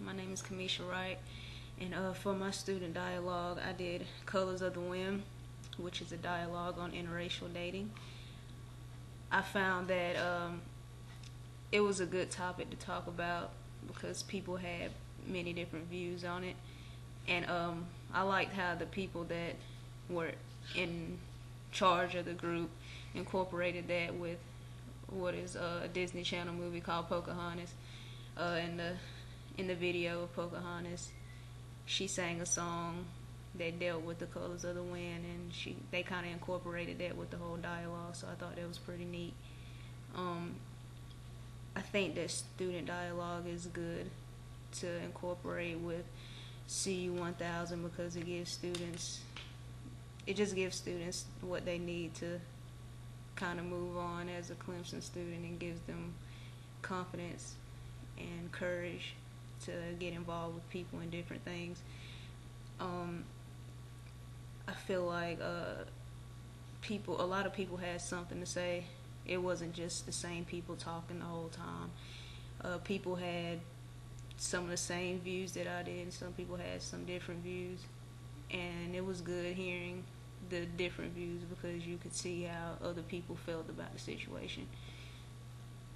My name is Kamisha Wright, and for my student dialogue, I did Colors of the Wind, which is a dialogue on interracial dating. I found that it was a good topic to talk about because people had many different views on it, and I liked how the people that were in charge of the group incorporated that with what is a Disney Channel movie called Pocahontas. In the video of Pocahontas, she sang a song that dealt with the colors of the wind, and they kind of incorporated that with the whole dialogue. So I thought that was pretty neat. I think that student dialogue is good to incorporate with CU 1000 because it just gives students what they need to kind of move on as a Clemson student, and gives them confidence and courage to get involved with people in different things. I feel like a lot of people had something to say. It wasn't just the same people talking the whole time. People had some of the same views that I did, and some people had some different views, and it was good hearing the different views because you could see how other people felt about the situation.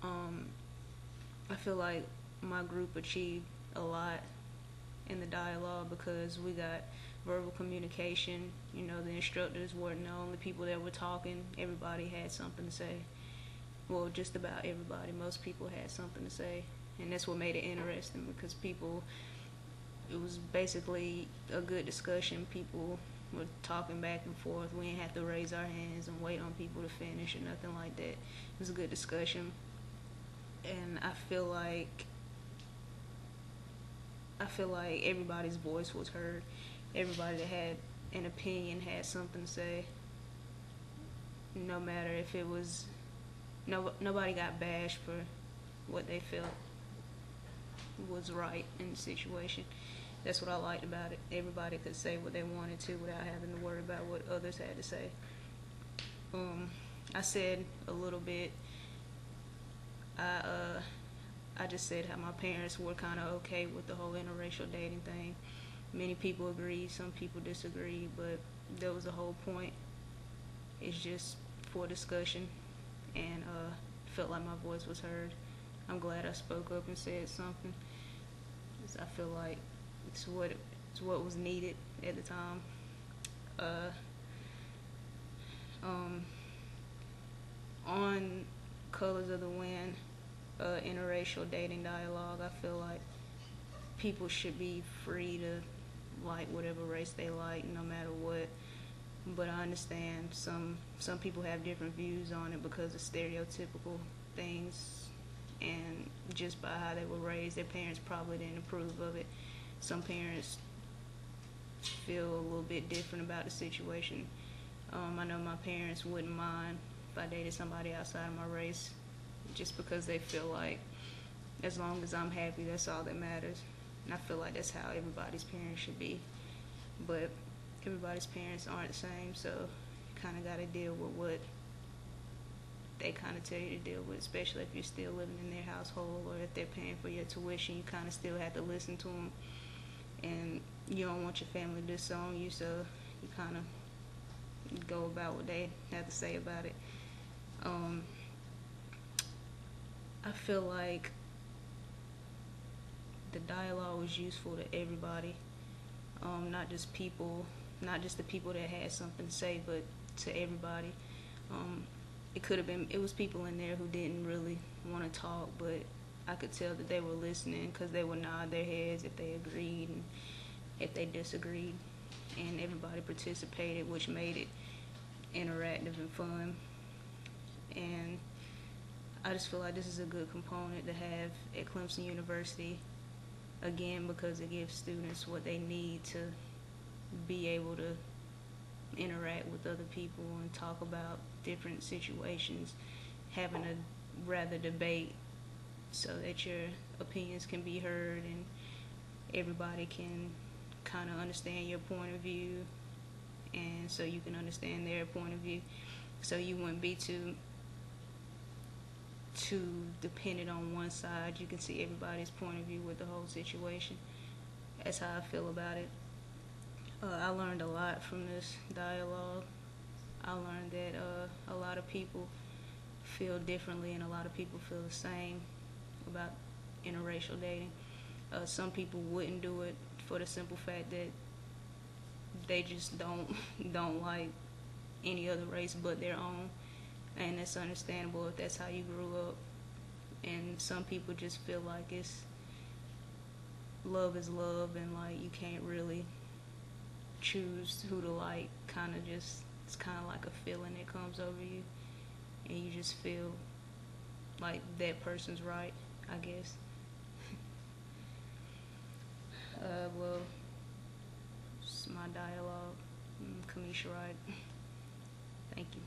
I feel like my group achieved a lot in the dialogue because we got verbal communication. You know, the instructors weren't the only people that were talking. Everybody had something to say. Well, just about everybody. Most people had something to say, and that's what made it interesting because it was basically a good discussion. People were talking back and forth. We didn't have to raise our hands and wait on people to finish or nothing like that. It was a good discussion, and I feel like everybody's voice was heard. Everybody that had an opinion had something to say. No matter if it was nobody got bashed for what they felt was right in the situation. That's what I liked about it. Everybody could say what they wanted to without having to worry about what others had to say. I said a little bit. I just said how my parents were kind of okay with the whole interracial dating thing. Many people agreed, some people disagreed, but that was the whole point. It's just for discussion, and felt like my voice was heard. I'm glad I spoke up and said something. I feel like it's what was needed at the time. On Colors of the Wind, interracial dating dialogue, I feel like people should be free to like whatever race they like, no matter what. But I understand some people have different views on it because of stereotypical things, and just by how they were raised, their parents probably didn't approve of it. Some parents feel a little bit different about the situation. I know my parents wouldn't mind if I dated somebody outside of my race, just because they feel like as long as I'm happy, that's all that matters. And I feel like that's how everybody's parents should be. But everybody's parents aren't the same, so you kind of got to deal with what they kind of tell you to deal with, especially if you're still living in their household or if they're paying for your tuition. You kind of still have to listen to them, and you don't want your family to disown you, so you kind of go about what they have to say about it. I feel like the dialogue was useful to everybody, not just the people that had something to say, but to everybody. It was people in there who didn't really want to talk, but I could tell that they were listening because they would nod their heads if they agreed and if they disagreed, and everybody participated, which made it interactive and fun. And I just feel like this is a good component to have at Clemson University, again, because it gives students what they need to be able to interact with other people and talk about different situations, having a rather debate so that your opinions can be heard and everybody can kind of understand your point of view, and so you can understand their point of view, so you wouldn't be too too dependent on one side. You can see everybody's point of view with the whole situation. That's how I feel about it. I learned a lot from this dialogue. I learned that a lot of people feel differently and a lot of people feel the same about interracial dating. Some people wouldn't do it for the simple fact that they just don't like any other race but their own, and it's understandable if that's how you grew up. And some people just feel like it's love is love, and like you can't really choose who to like. Kind of just it's kind of like a feeling that comes over you, and you just feel like that person's right, I guess. Well, it's my dialogue. Kamisha Wright. Thank you.